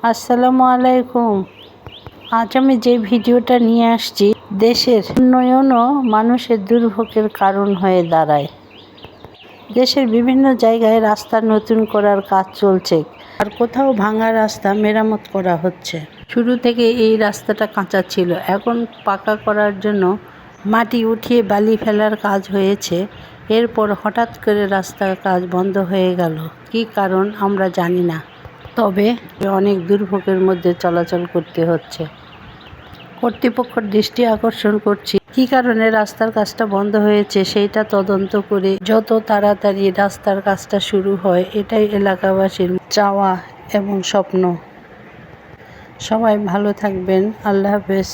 আসসালামু আলাইকুম। আজ আমি যে ভিডিওটা নিয়ে আসছি, দেশের উন্নয়নও মানুষের দুর্ভোগের কারণ হয়ে দাঁড়ায়। দেশের বিভিন্ন জায়গায় রাস্তা নতুন করার কাজ চলছে, আর কোথাও ভাঙা রাস্তা মেরামত করা হচ্ছে। শুরু থেকে এই রাস্তাটা কাঁচা ছিল, এখন পাকা করার জন্য মাটি উঠিয়ে বালি ফেলার কাজ হয়েছে। এরপর হঠাৎ করে রাস্তার কাজ বন্ধ হয়ে গেল। কী কারণ আমরা জানি না, তবে অনেক দুর্ভোগের মধ্যে চলাচল করতে হচ্ছে। কর্তৃপক্ষের দৃষ্টি আকর্ষণ করছি, কী কারণে রাস্তার কাজটা বন্ধ হয়েছে সেইটা তদন্ত করে যত তাড়াতাড়ি রাস্তার কাজটা শুরু হয়, এটাই এলাকাবাসীর চাওয়া এবং স্বপ্ন। সবাই ভালো থাকবেন। আল্লাহ হাফেজ।